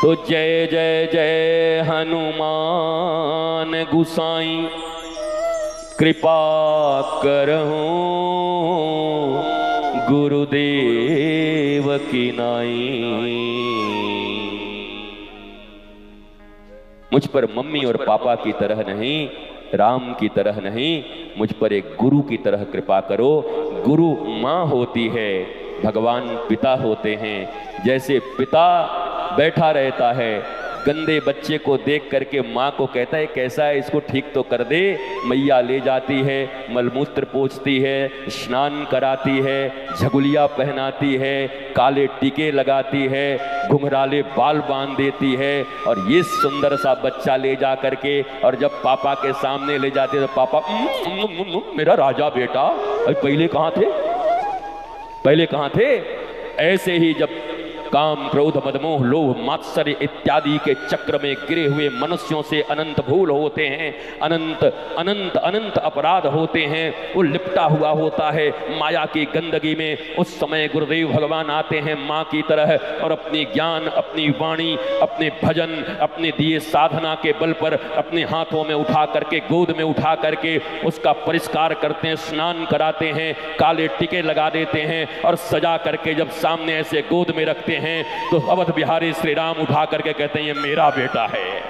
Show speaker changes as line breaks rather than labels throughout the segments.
तो जय जय जय हनुमान गुसाई, कृपा करहूं गुरुदेव की नाई। मुझ पर मम्मी और पापा की तरह नहीं, राम की तरह नहीं, मुझ पर एक गुरु की तरह कृपा करो। गुरु माँ होती है, भगवान पिता होते हैं। जैसे पिता बैठा रहता है, गंदे बच्चे को देख करके माँ को कहता है कैसा है, इसको ठीक तो कर दे। मैया ले जाती है, मलमूत्र पोंछती है, स्नान कराती है, झगुलिया पहनाती है, काले टीके लगाती है, घुंघराले बाल बांध देती है। और ये सुंदर सा बच्चा ले जा करके और जब पापा के सामने ले जाते तो पापा मेरा राजा बेटा, अरे पहले कहाँ थे, पहले कहाँ थे। ऐसे ही जब काम क्रोध मदमोह लोभ मात्सर्य इत्यादि के चक्र में गिरे हुए मनुष्यों से अनंत भूल होते हैं, अनंत अनंत अनंत अपराध होते हैं, वो लिपटा हुआ होता है माया की गंदगी में। उस समय गुरुदेव भगवान आते हैं माँ की तरह और अपनी ज्ञान, अपनी वाणी, अपने भजन, अपने दिए साधना के बल पर अपने हाथों में उठा करके, गोद में उठा करके उसका परिष्कार करते हैं, स्नान कराते हैं, काले टीके लगा देते हैं और सजा करके जब सामने ऐसे गोद में रखते हैं तो अवध बिहारी श्री राम उठा करके कहते हैं ये मेरा बेटा है।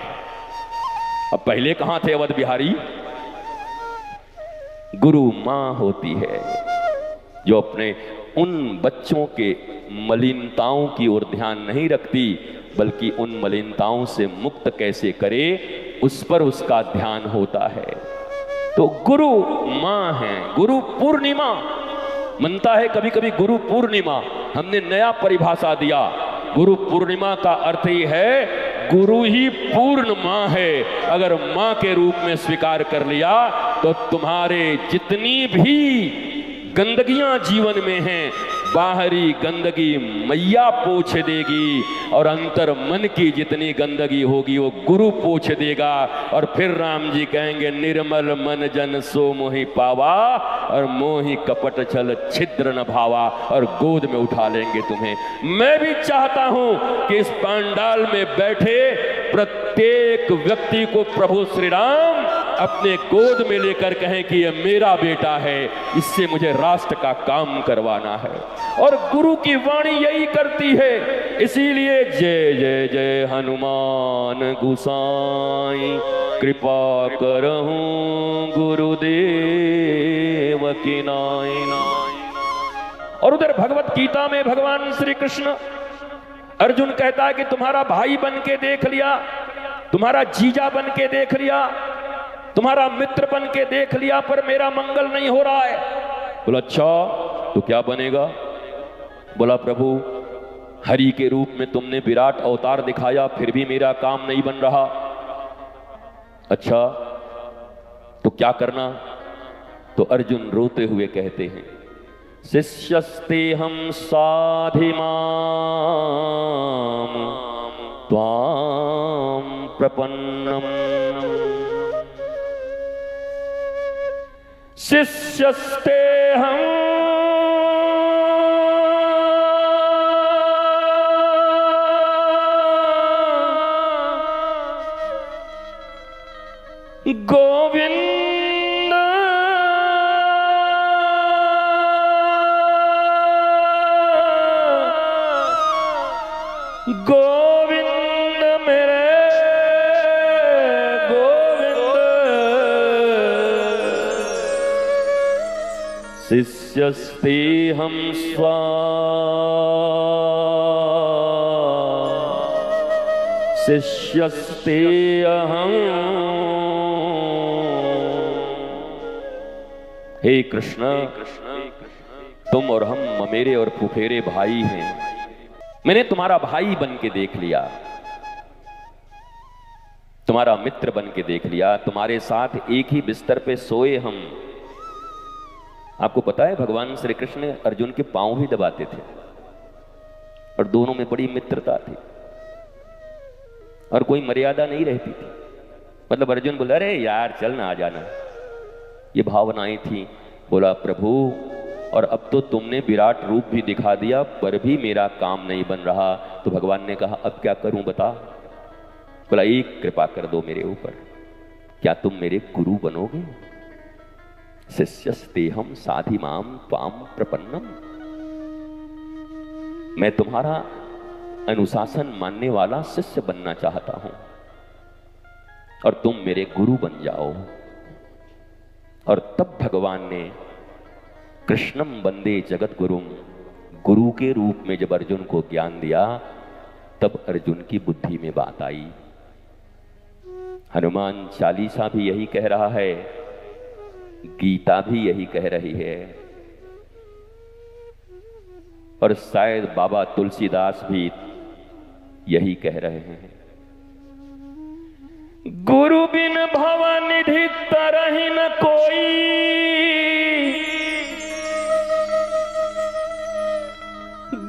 अब पहले कहां थे अवध बिहारी। गुरु मां होती है जो अपने उन बच्चों के मलिनताओं की ओर ध्यान नहीं रखती, बल्कि उन मलिनताओं से मुक्त कैसे करे उस पर उसका ध्यान होता है। तो गुरु मां है। गुरु पूर्णिमा मनता है कभी कभी गुरु पूर्णिमा, हमने नया परिभाषा दिया। गुरु पूर्णिमा का अर्थ ही है गुरु ही पूर्ण मां है। अगर मां के रूप में स्वीकार कर लिया तो तुम्हारे जितनी भी गंदगियां जीवन में हैं, बाहरी गंदगी मैया पोंछ देगी और अंतर मन की जितनी गंदगी होगी वो गुरु पोंछ देगा। और फिर राम जी कहेंगे निर्मल मन जन सो मोहि पावा और मोहि कपट छल छिद्र न भावा, और गोद में उठा लेंगे तुम्हें। मैं भी चाहता हूं कि इस पंडाल में बैठे प्रत्येक व्यक्ति को प्रभु श्री राम अपने गोद में लेकर कहें कि यह मेरा बेटा है, इससे मुझे राष्ट्र का काम करवाना है। और गुरु की वाणी यही करती है। इसीलिए जय जय जय हनुमान गुसाई, कृपा करहूं गुरुदेव की नाई। और उधर भगवत गीता में भगवान श्री कृष्ण, अर्जुन कहता है कि तुम्हारा भाई बन के देख लिया, तुम्हारा जीजा बन के देख लिया, तुम्हारा मित्र बन के देख लिया, पर मेरा मंगल नहीं हो रहा है। बोला अच्छा तो क्या बनेगा। बोला प्रभु हरि के रूप में तुमने विराट अवतार दिखाया, फिर भी मेरा काम नहीं बन रहा। अच्छा तो क्या करना। तो अर्जुन रोते हुए कहते हैं शिष्यस्ते हम साधिमाम त्वाम प्रपन्नम, शिष्यस्ते हम गोविंद गोविंद मेरे गोविंद, शिष्यस्ते हम स्वा शिष्यस्ते अहम्। हे कृष्ण, तुम और हम ममेरे और फुफेरे भाई हैं। मैंने तुम्हारा भाई बन के देख लिया, तुम्हारा मित्र बन के देख लिया, तुम्हारे साथ एक ही बिस्तर पे सोए हम। आपको पता है भगवान श्री कृष्ण अर्जुन के पांव भी दबाते थे और दोनों में बड़ी मित्रता थी और कोई मर्यादा नहीं रहती थी। मतलब अर्जुन बोला अरे यार चल ना आ जाना, ये भावनाएं थी। बोला प्रभु और अब तो तुमने विराट रूप भी दिखा दिया पर भी मेरा काम नहीं बन रहा। तो भगवान ने कहा अब क्या करूं बता। बोला एक कृपा कर दो मेरे ऊपर, क्या तुम मेरे गुरु बनोगे? शिष्यस्तेहम साधिमाम त्वाम प्रपन्नम, मैं तुम्हारा अनुशासन मानने वाला शिष्य बनना चाहता हूं और तुम मेरे गुरु बन जाओ। और तब भगवान ने कृष्णम वंदे जगत गुरुम, गुरु के रूप में जब अर्जुन को ज्ञान दिया, तब अर्जुन की बुद्धि में बात आई। हनुमान चालीसा भी यही कह रहा है, गीता भी यही कह रही है, और शायद बाबा तुलसीदास भी यही कह रहे हैं। गुरु बिन भवनिधि तरहि न कोई,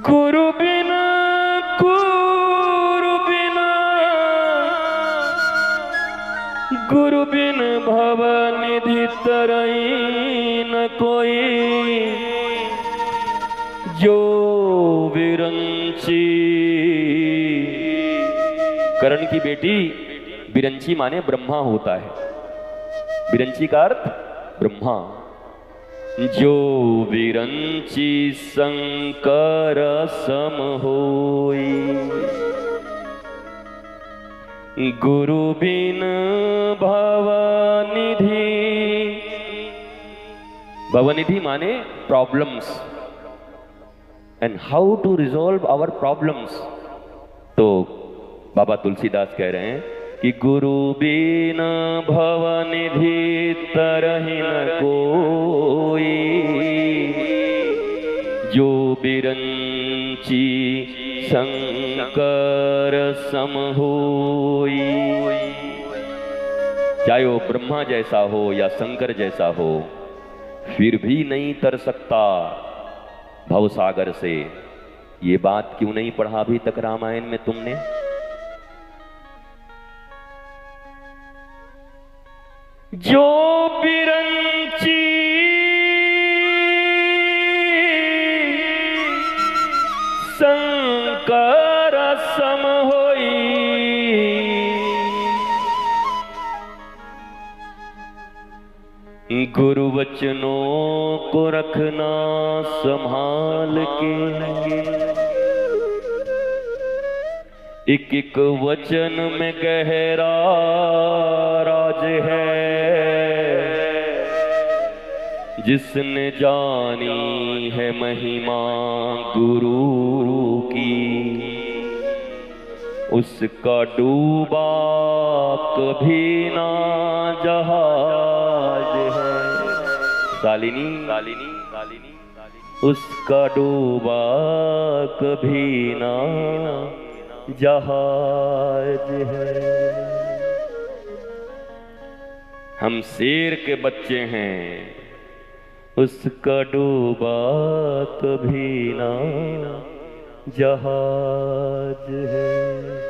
गुरु बिन गुरु बिन भवनिधि तरहि न कोई, जो विरंची। कर्ण की बेटी विरंची माने ब्रह्मा होता है, विरंची का अर्थ ब्रह्मा। जो विरंची शंकर सम होई, गुरु बिन भवनिधि। भवनिधि माने problems and how to resolve our problems. तो बाबा तुलसीदास कह रहे हैं कि गुरु बिन भवनिधि तरहि न कोई, जो बिरंची शंकर सम होई। चाहे वो ब्रह्मा जैसा हो या शंकर जैसा हो, फिर भी नहीं तर सकता भवसागर से। ये बात क्यों नहीं पढ़ा अभी तक रामायण में तुमने? जो बिरंची शंकर सम होई, गुरु वचनों को रखना संभाल के। एक एक वचन में गहरा राज है, जिसने जानी है महिमा गुरु की, उसका डूबा कभी ना जहाज है। शालिनी शालिनी शालिनी, उसका डूबा कभी ना जहाज है। हम शेर के बच्चे हैं, उसका डूबा कभी ना जहाज है।